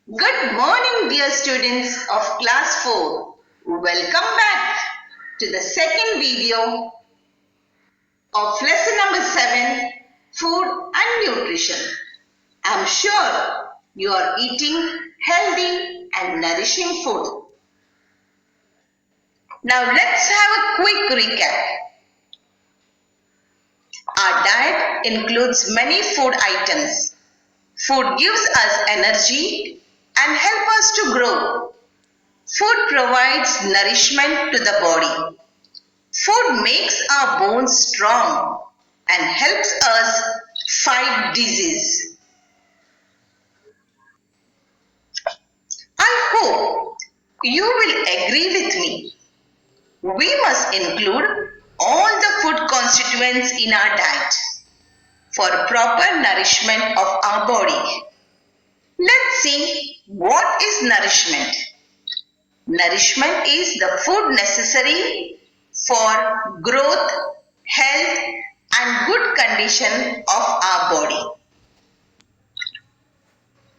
Good morning, dear students of class 4. Welcome back to the second video of lesson number 7, Food and Nutrition. I'm sure you are eating healthy and nourishing food. Now let's have a quick recap. Our diet includes many food items. Food gives us energy and help us to grow. Food provides nourishment to the body. Food makes our bones strong and helps us fight disease. I hope you will agree with me. We must include all the food constituents in our diet for proper nourishment of our body. Let's see what is nourishment. Nourishment is the food necessary for growth, health and good condition of our body.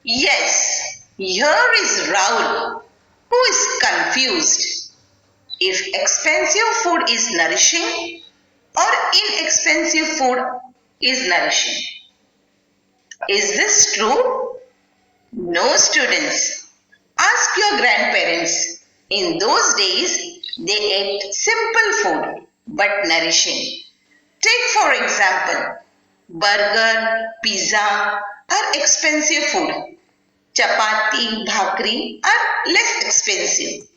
Yes, here is Rahul who is confused if expensive food is nourishing or inexpensive food is nourishing. Is this true? No, students. Ask your grandparents. In those days, they ate simple food but nourishing. Take for example, burger, pizza are expensive food. Chapati, bhakri are less expensive.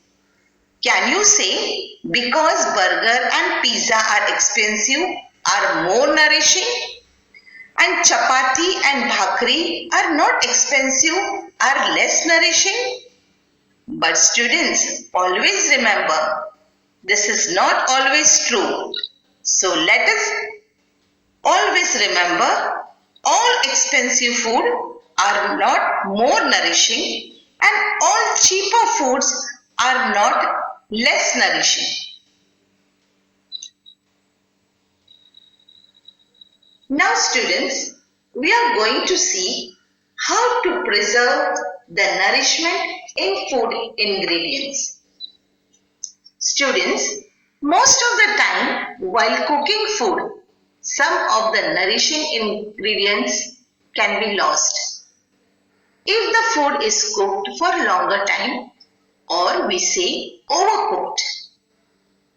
Can you say because burger and pizza are expensive are more nourishing and chapati and bhakri are not expensive are less nourishing? But students, always remember, this is not always true. So let us always remember, all expensive food are not more nourishing and all cheaper foods are not less nourishing. Now students, we are going to see how to preserve the nourishment in food ingredients. Students, most of the time while cooking food, some of the nourishing ingredients can be lost. If the food is cooked for longer time or we say overcooked.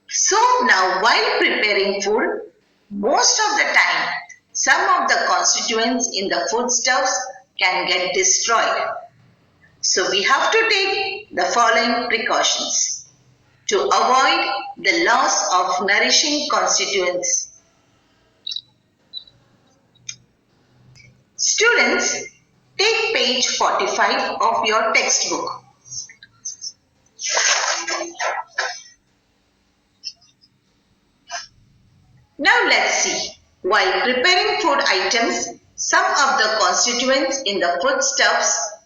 So now while preparing food, most of the time some of the constituents in the foodstuffs can get destroyed. So we have to take the following precautions to avoid the loss of nourishing constituents. Students, take page 45 of your textbook. Now let's see. While preparing food items, some of the constituents in the foodstuffs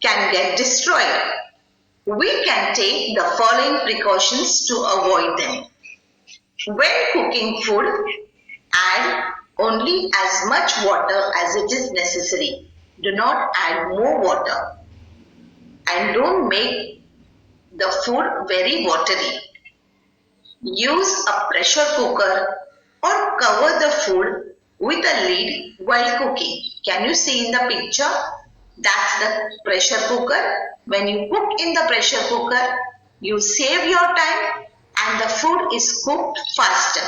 can get destroyed. We can take the following precautions to avoid them. When cooking food, add only as much water as it is necessary. Do not add more water. And don't make the food very watery. Use a pressure cooker or cover the food with a lid while cooking. Can you see in the picture? That's the pressure cooker. When you cook in the pressure cooker, you save your time and the food is cooked faster.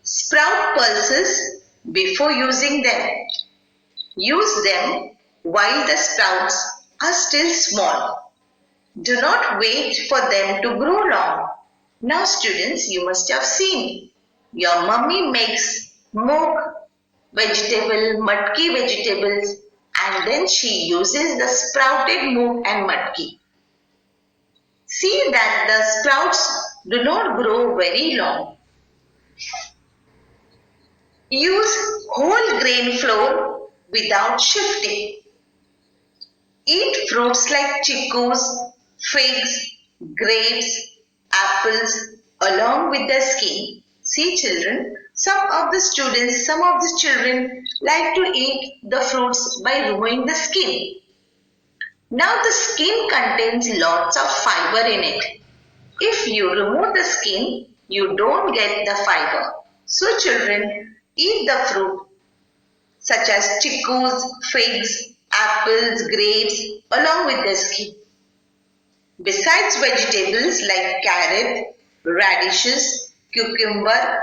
Sprout pulses before using them. Use them while the sprouts are still small. Do not wait for them to grow long. Now students, you must have seen your mummy makes moong vegetable, matki vegetables and then she uses the sprouted moong and matki. See that the sprouts do not grow very long. Use whole grain flour without shifting. Eat fruits like chickus, figs, grapes, apples along with the skin. See children, some of the children like to eat the fruits by removing the skin. Now the skin contains lots of fiber in it. If you remove the skin, you don't get the fiber. So children, eat the fruit such as chickus, figs, apples, grapes along with the skin. Besides vegetables like carrot, radishes, cucumber,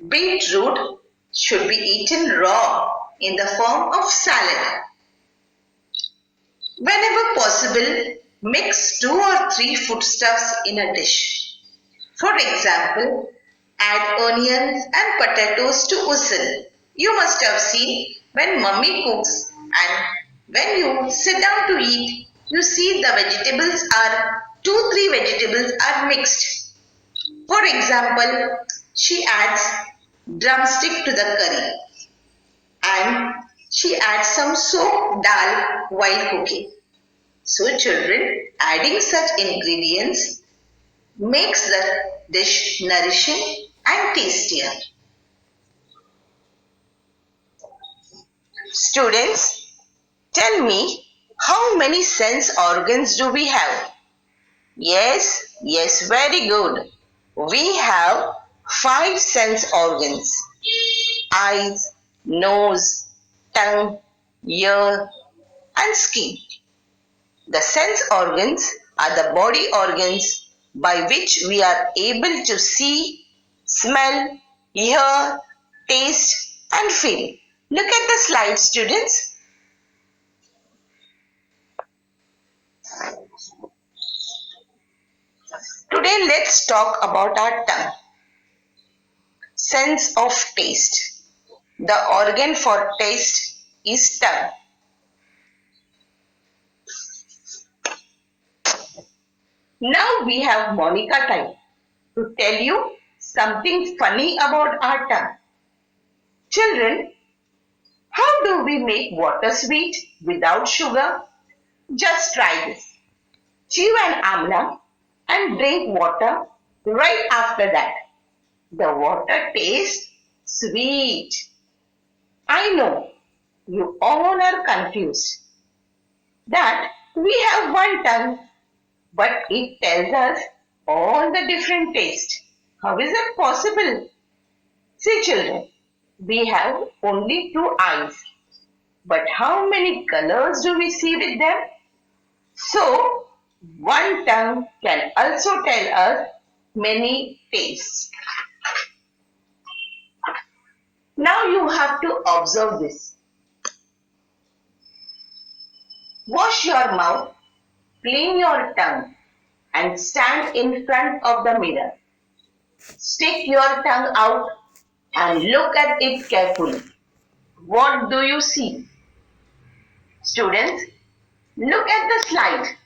beetroot should be eaten raw in the form of salad. Whenever possible, mix 2 or 3 foodstuffs in a dish. For example, add onions and potatoes to usul. You must have seen when mummy cooks and when you sit down to eat, you see the vegetables are 2-3 vegetables are mixed. For example, she adds drumstick to the curry and she adds some soaked dal while cooking. So children, adding such ingredients makes the dish nourishing and tastier. Students, tell me how many sense organs do we have? Yes, very good. We have 5 sense organs: eyes, nose, tongue, ear, and skin. The sense organs are the body organs by which we are able to see, smell, hear, taste, and feel. Look at the slide, students. Today, let's talk about our tongue. Sense of taste. The organ for taste is tongue. Now we have Monica time to tell you something funny about our tongue. Children, how do we make water sweet without sugar? Just try this. Chew an amla and drink water right after that. The water tastes sweet. I know you all are confused that we have one tongue, but it tells us all the different tastes. How is it possible? See children, we have only 2 eyes, but how many colors do we see with them? So, one tongue can also tell us many tastes. Now you have to observe this. Wash your mouth, clean your tongue, and stand in front of the mirror. Stick your tongue out and look at it carefully. What do you see? Students, look at the slide.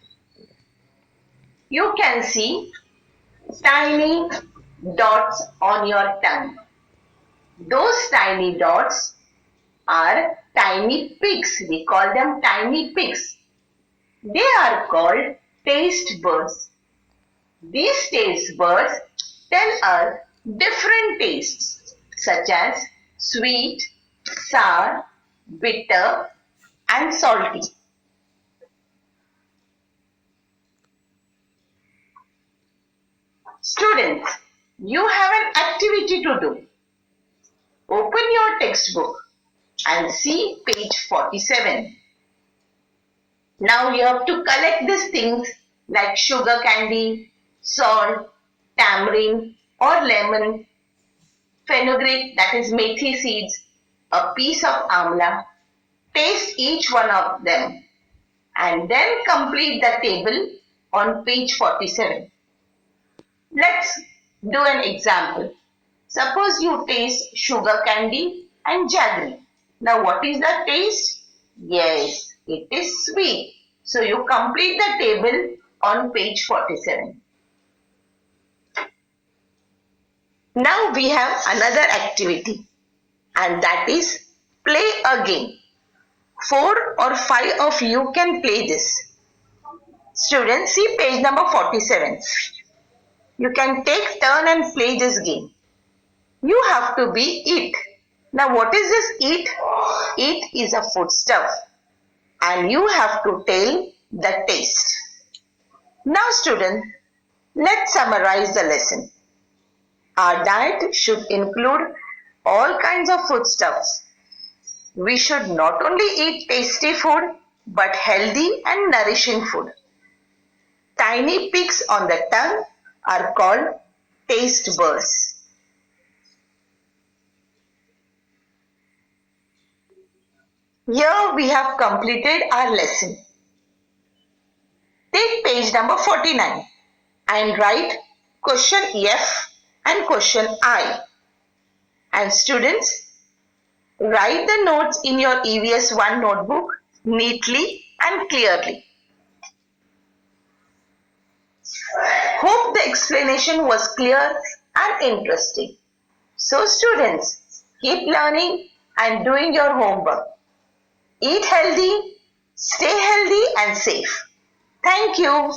You can see tiny dots on your tongue. Those tiny dots are tiny pigs. We call them tiny pigs. They are called taste buds. These taste buds tell us different tastes such as sweet, sour, bitter, and salty. Students, you have an activity to do. Open your textbook and see page 47. Now you have to collect these things like sugar candy, salt, tamarind or lemon, fenugreek, that is methi seeds, a piece of amla. Taste each one of them and then complete the table on page 47. Let's do an example. Suppose you taste sugar candy and jaggery. Now what is the taste? Yes, it is sweet. So you complete the table on page 47. Now we have another activity and that is play a game. 4 or 5 of you can play this. Students, see page number 47. You can take turn and play this game. You have to be it. Now what is this it? It is a foodstuff. and you have to tell the taste. Now students, let's summarize the lesson. Our diet should include all kinds of foodstuffs. We should not only eat tasty food but healthy and nourishing food. Tiny peaks on the tongue are called taste buds. Here we have completed our lesson. Take page number 49 and write question F and question I. And students, write the notes in your EVS 1 notebook neatly and clearly. Hope the explanation was clear and interesting. So students, keep learning and doing your homework. Eat healthy, stay healthy and safe. Thank you.